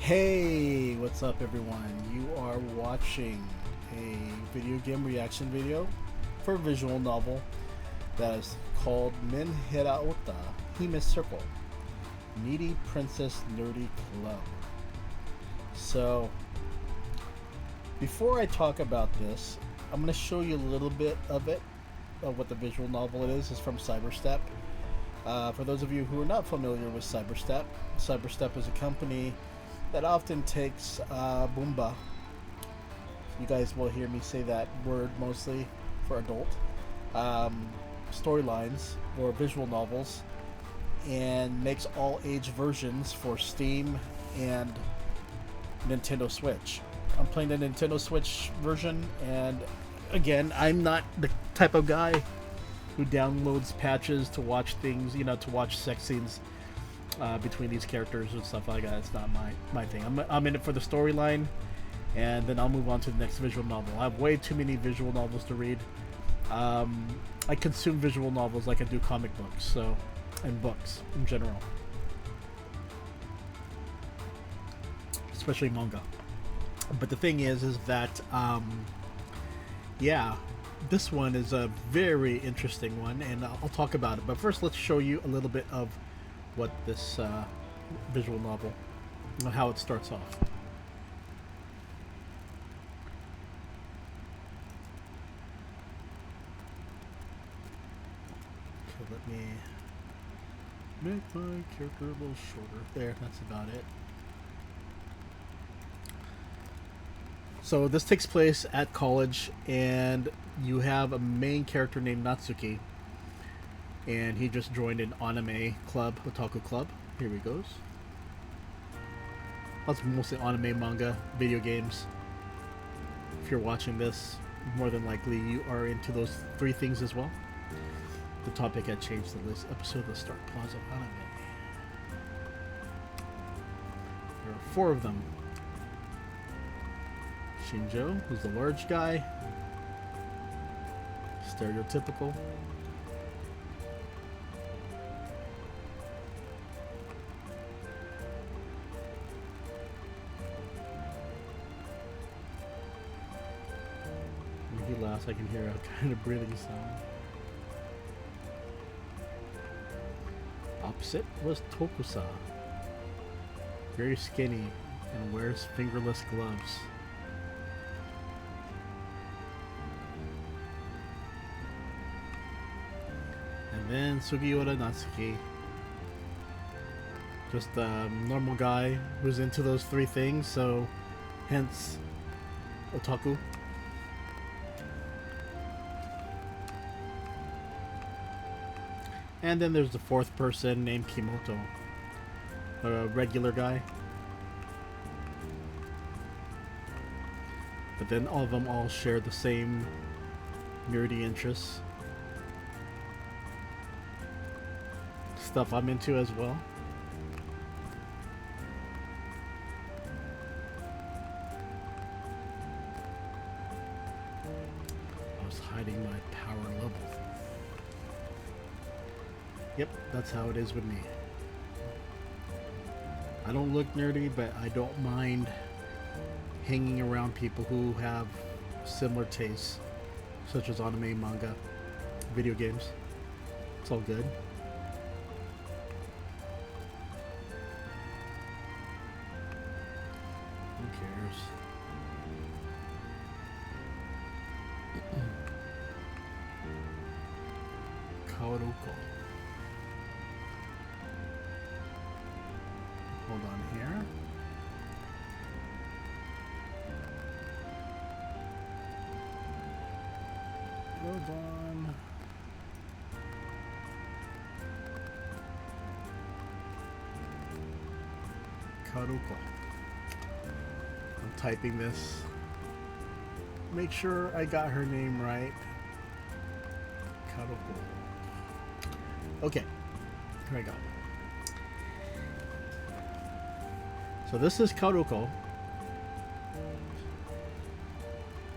Hey, what's up everyone? You are watching a video game reaction video for a visual novel that is called Menhera Otaku Circle Needy Princess Nerdy Club. So, before I talk about this, I'm going to show you a little bit of it, of what the visual novel it is. It's from Cyberstep. For those of you who are not familiar with Cyberstep, Cyberstep is a company that often takes Boomba. You guys will hear me say that word mostly for adult storylines or visual novels, and makes all age versions for Steam and Nintendo Switch. I'm playing the Nintendo Switch version, and again, I'm not the type of guy who downloads patches to watch things, to watch sex scenes between these characters and stuff like that. It's not my thing. I'm in it for the storyline, and then I'll move on to the next visual novel. I have way too many visual novels to read. I consume visual novels like I do comic books, and books in general, especially manga. But the thing is that yeah, this one is a very interesting one, and I'll talk about it. But first, let's show you a little bit of what this visual novel, and how it starts off. Okay, let me make my character a little shorter. There, that's about it. So this takes place at college, and you have a main character named Natsuki, and he just joined an anime club, Otaku club. Here he goes. That's mostly anime, manga, video games. If you're watching this, more than likely you are into those three things as well. The topic had changed to this episode. Let's start Plaza Anime. There are 4 of them. Shinjo, who's the large guy. Stereotypical. When he laughs, I can hear a kind of breathing sound. Opposite was Tokusa. Very skinny and wears fingerless gloves. And then Sugiura Natsuki, just a normal guy who's into those 3 things, so hence otaku. And then there's the 4th person named Kimoto, a regular guy. But then all of them all share the same nerdy interests. Stuff I'm into as well. I was hiding my power level. Yep, that's how it is with me. I don't look nerdy, but I don't mind hanging around people who have similar tastes, such as anime, manga, video games. It's all good. Who cares? Kaoruko. Hold on here. Hold on. Kaoruko. I'm typing this. Make sure I got her name right. Kaoruko. Okay. Here I go. So this is Kaoruko.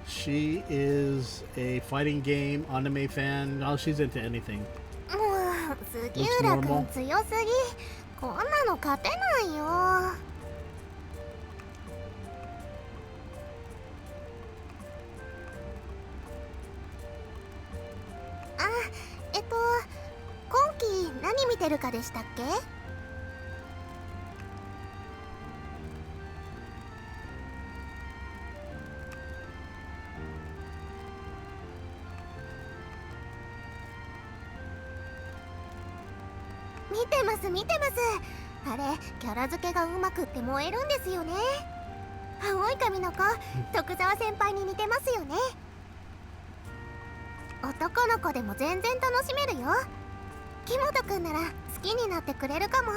She is a fighting game anime fan. Oh, she's into anything. Looks normal. 何見てるかでしたっけ？見てます見てます。あれキャラ付けがうまくって燃えるんですよね。青い髪の子、徳沢先輩に似てますよね。男の子でも全然楽しめるよ。木本くんなら好きになってくれるかも。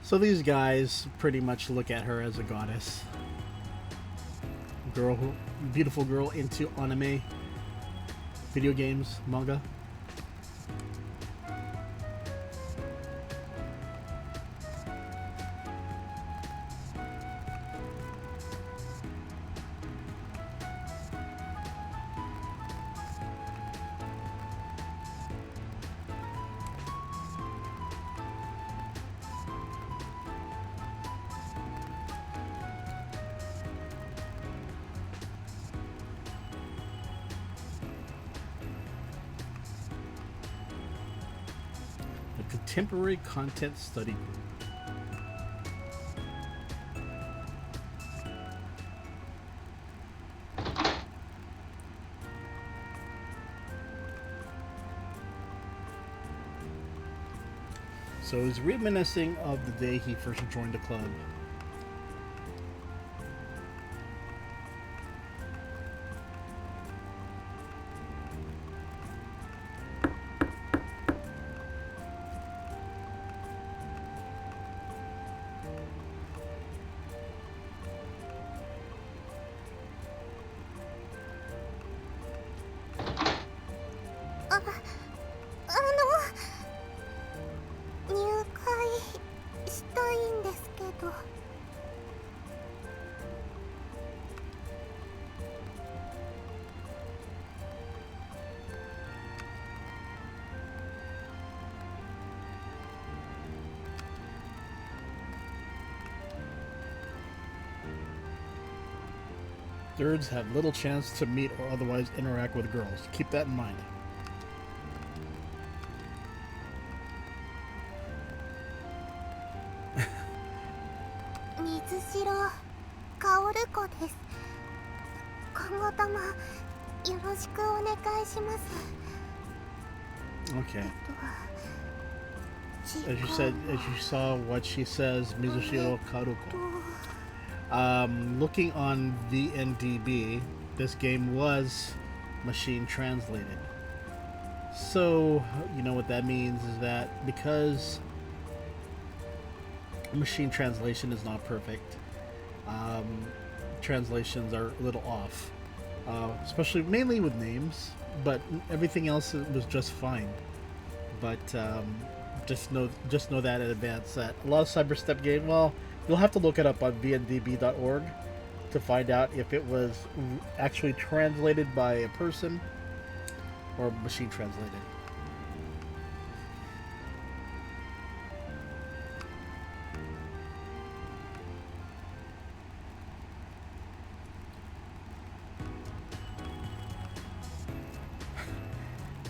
So these guys pretty much look at her as a goddess. Beautiful girl into anime, video games, manga. Contemporary Content Study Group. So he's reminiscing of the day he first joined the club. Nerds have little chance to meet or otherwise interact with girls. Keep that in mind. Mizushiro Kaoruko です。今後ともよろしくお願いします。Okay. As you saw what she says, Mizushiro Kaoruko. Looking on VNDB, this game was machine translated. So, you know what that means is that because machine translation is not perfect, translations are a little off, especially mainly with names, but everything else was just fine. But just know that in advance that a lot of cyberstep game, well, you'll have to look it up on vndb.org to find out if it was actually translated by a person or machine translated.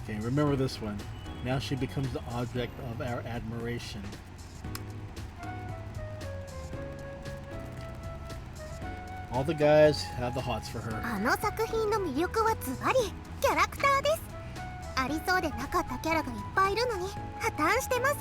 Okay, remember this one. Now she becomes the object of our admiration. All the guys have the hots for her. あの作品の魅力はズバリキャラクターです。ありそうでなかったキャラがいっぱいいるのに破綻してません。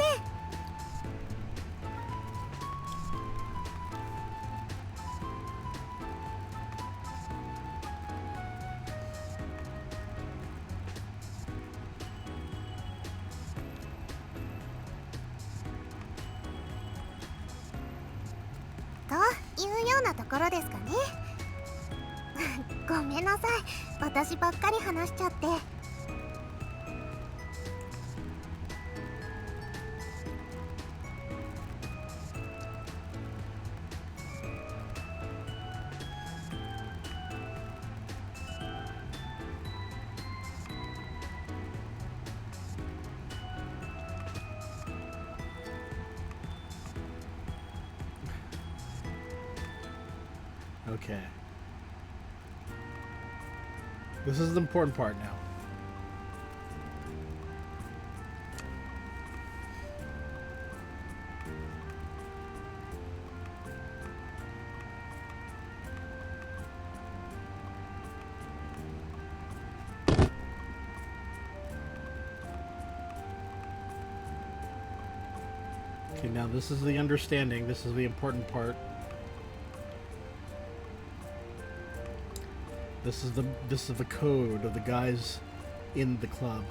というようなところですかね。ごめんなさい、私ばっかり話しちゃって。Okay. This is the important part now. Okay, now this is the understanding. This is the important part. This is the code of the guys in the club.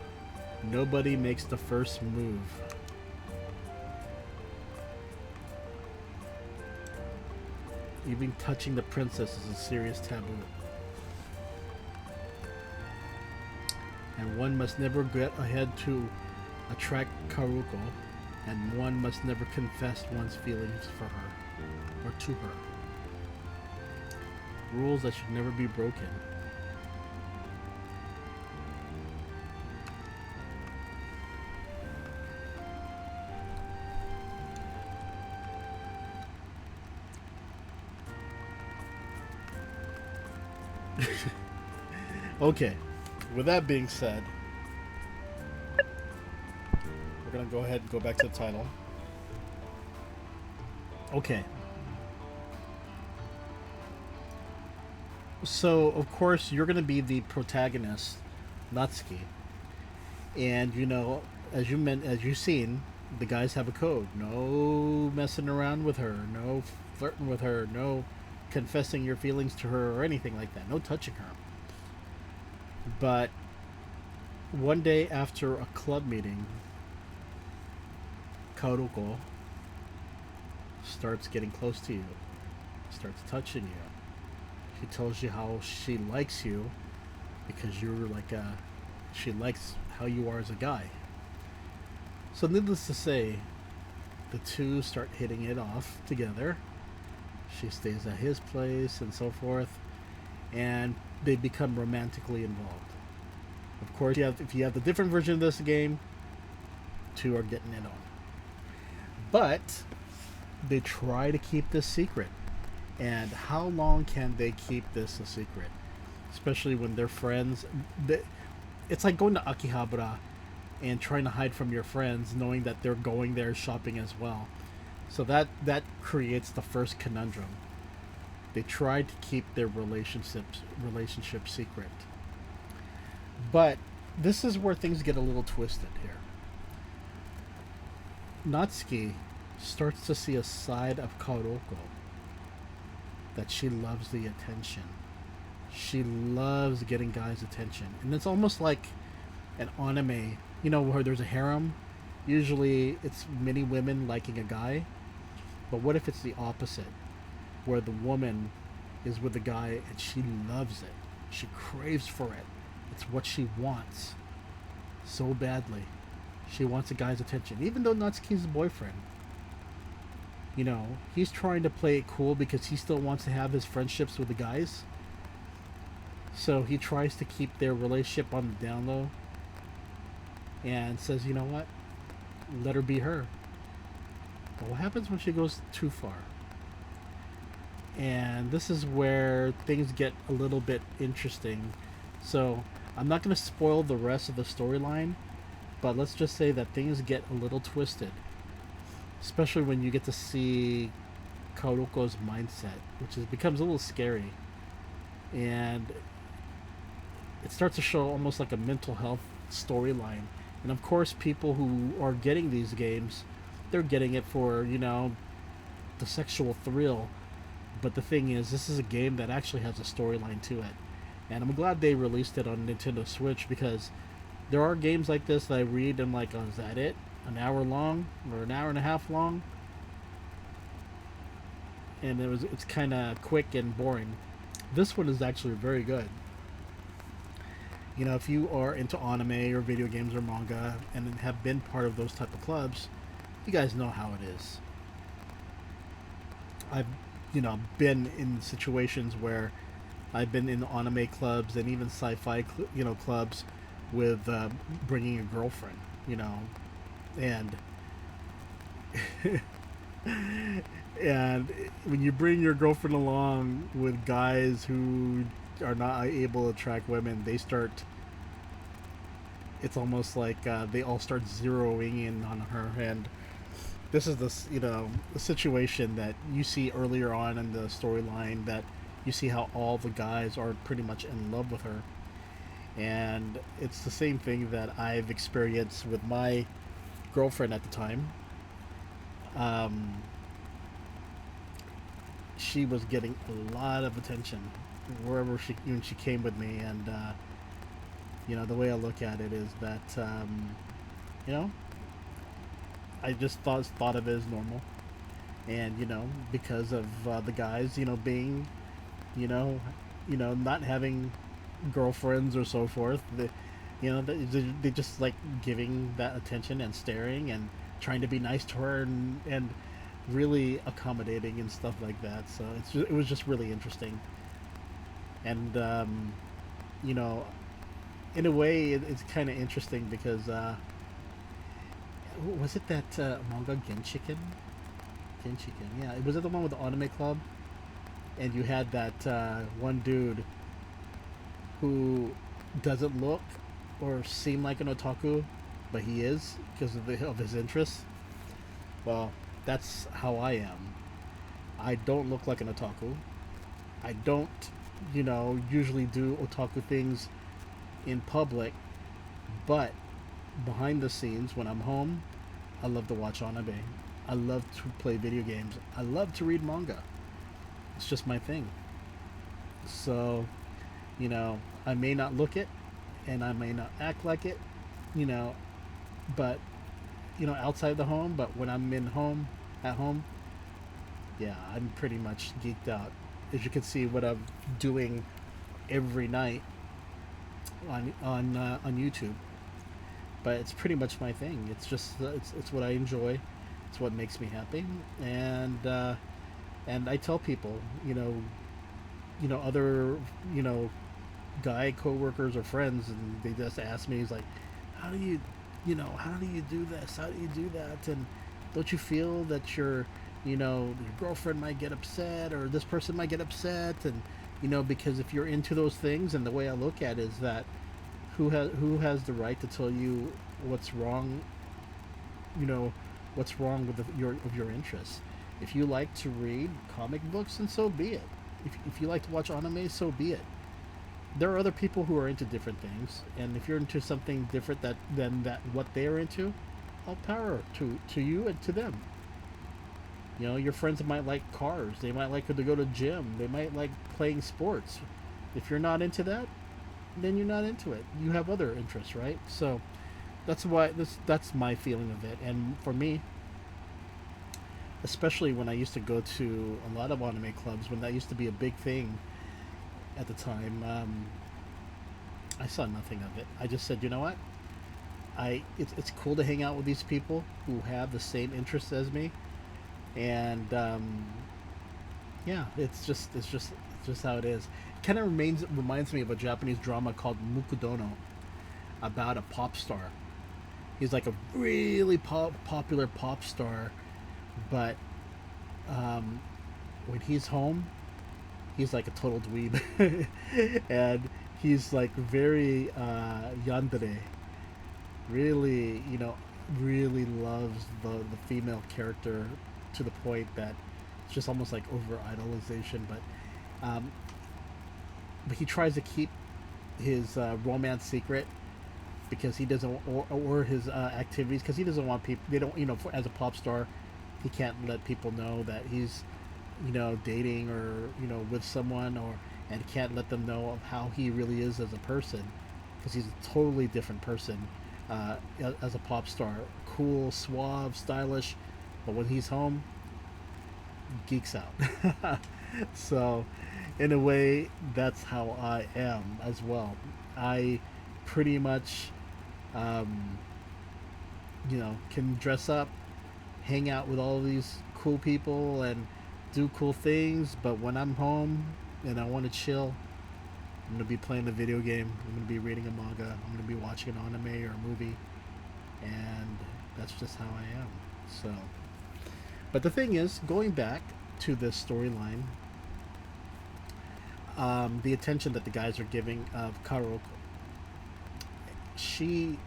Nobody makes the first move. Even touching the princess is a serious taboo. And one must never get ahead to attract Kaoruko, and one must never confess one's feelings for her or to her. Rules that should never be broken. Okay, with that being said, we're gonna go ahead and go back to the title. Okay. So, of course, you're gonna be the protagonist, Natsuki. And, you know, as you've seen, the guys have a code. No messing around with her, no flirting with her, no confessing your feelings to her or anything like that. No touching her. But one day after a club meeting, Kaoruko starts getting close to you, starts touching you. She tells you how she likes you because you're like she likes how you are as a guy. So needless to say, the two start hitting it off together. She stays at his place and so forth, and they become romantically involved. Of course, if you have the different version of this game, two are getting it on. But they try to keep this secret. And how long can they keep this a secret? Especially when they're friends. It's like going to Akihabara and trying to hide from your friends, knowing that they're going there shopping as well. So that creates the first conundrum. They try to keep their relationship secret. But this is where things get a little twisted here. Natsuki starts to see a side of Kaoruko that she loves the attention. She loves getting guys' attention. And it's almost like an anime, you know, where there's a harem. Usually it's many women liking a guy. But what if it's the opposite? Where the woman is with the guy and she loves it. She craves for it. It's what she wants so badly. She wants a guy's attention. Even though Natsuki's boyfriend, you know, he's trying to play it cool because he still wants to have his friendships with the guys. So he tries to keep their relationship on the down low and says, you know what? Let her be her. But what happens when she goes too far? And this is where things get a little bit interesting. So I'm not going to spoil the rest of the storyline, but let's just say that things get a little twisted. Especially when you get to see Kaoruko's mindset, which becomes a little scary. And it starts to show almost like a mental health storyline. And of course, people who are getting these games, they're getting it for, you know, the sexual thrill. But the thing is, this is a game that actually has a storyline to it. And I'm glad they released it on Nintendo Switch, because there are games like this that I read and I'm like, oh, is that it? An hour long or an hour and a half long? And it's kind of quick and boring. This one is actually very good. You know, if you are into anime or video games or manga and have been part of those type of clubs, you guys know how it is. I've, you know, been in situations where I've been in anime clubs and even sci-fi, clubs with bringing a girlfriend, you know, and And when you bring your girlfriend along with guys who are not able to attract women, they start. It's almost like they all start zeroing in on her, and this is this the situation that you see earlier on in the storyline, that you see how all the guys are pretty much in love with her, and it's the same thing that I've experienced with my girlfriend at the time. Um, she was getting a lot of attention wherever she when she came with me, and the way I look at it is that you know I just thought of it as normal, and because of the guys being not having girlfriends or so forth, they just like giving that attention and staring and trying to be nice to her, and really accommodating and stuff like that. So it was just really interesting, and you know in a way it's kind of interesting because was it that manga Genshiken? Genshiken, yeah. Was it the one with the anime club? And you had that one dude who doesn't look or seem like an otaku, but he is because of his interests. Well, that's how I am. I don't look like an otaku. I don't, usually do otaku things in public, but behind the scenes when I'm home, I love to watch anime. I love to play video games. I love to read manga. It's just my thing. So, I may not look it and I may not act like it, but outside the home, but when I'm at home, yeah, I'm pretty much geeked out. As you can see what I'm doing every night on YouTube. But it's pretty much my thing. It's just it's what I enjoy. It's what makes me happy, and I tell people, other guy coworkers or friends, and they just ask me, he's like, how do you do this? How do you do that? And don't you feel that your girlfriend might get upset, or this person might get upset? And because if you're into those things, and the way I look at it is that who has the right to tell you what's wrong? What's wrong with your interests? If you like to read comic books, then so be it. If you like to watch anime, so be it. There are other people who are into different things, and if you're into something different than what they're into, all power to you and to them. Your friends might like cars. They might like to go to gym. They might like playing sports. If you're not into that, then you're not into it. You have other interests, right? So that's my feeling of it. And for me, especially when I used to go to a lot of anime clubs, when that used to be a big thing at the time, I saw nothing of it. I just said, you know what? It's cool to hang out with these people who have the same interests as me, and yeah, it's just how it is. It kind of reminds me of a Japanese drama called Mukudono, about a pop star. He's like a really popular pop star, but when he's home, he's like a total dweeb, and he's like very yandere. Really, really loves the female character to the point that it's just almost like over idolization. But he tries to keep his romance secret because he doesn't, or his activities, because he doesn't want people. They don't, as a pop star, he can't let people know that he's, dating or with someone, and can't let them know of how he really is as a person, because he's a totally different person as a pop star. Cool, suave, stylish, but when he's home, geeks out. So, in a way, that's how I am as well. I pretty much, can dress up, hang out with all these cool people, and do cool things. But when I'm home and I want to chill, I'm gonna be playing a video game. I'm gonna be reading a manga. I'm gonna be watching an anime or a movie, and that's just how I am. So, But the thing is, going back to this storyline, the attention that the guys are giving of Kaoruko, she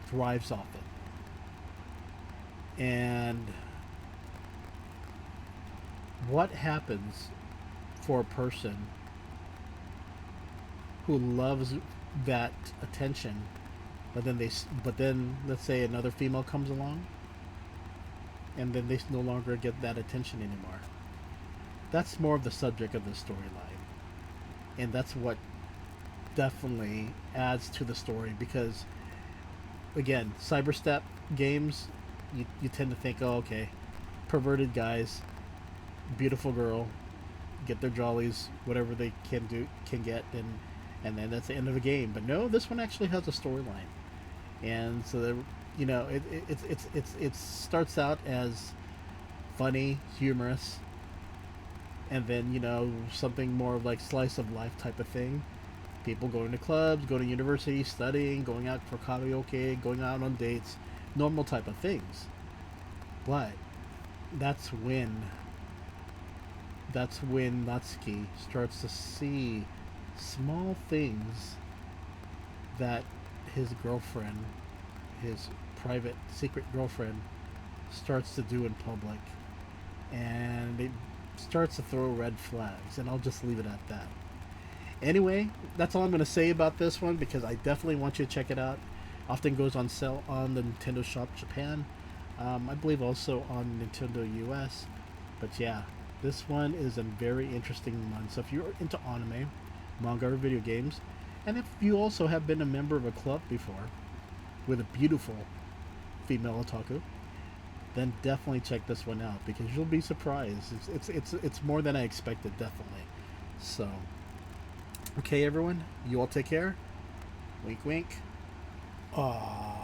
thrives off it. And what happens for a person who loves that attention, but then let's say another female comes along, and then they no longer get that attention anymore. That's more of the subject of the storyline, and that's what definitely adds to the story, because again, cyberstep games, you tend to think, oh, okay, perverted guys, beautiful girl, get their jollies, whatever they can get, and then that's the end of the game. But no, this one actually has a storyline, and so that, you know, it starts out as funny, humorous, and then, you know, something more of like slice of life type of thing. People going to clubs, going to university, studying, going out for karaoke, going out on dates, normal type of things. But that's when Natsuki starts to see small things that his girlfriend, his private secret girlfriend, starts to do in public, and it starts to throw red flags, and I'll just leave it at that. Anyway, that's all I'm going to say about this one, because I definitely want you to check it out. Often goes on sale on the Nintendo Shop Japan, I believe also on Nintendo US. But yeah, this one is a very interesting one. So if you're into anime, manga, or video games, and if you also have been a member of a club before with a beautiful female otaku, then definitely check this one out, because you'll be surprised. It's more than I expected, definitely. So, okay, everyone, you all take care. Wink, wink. Aww.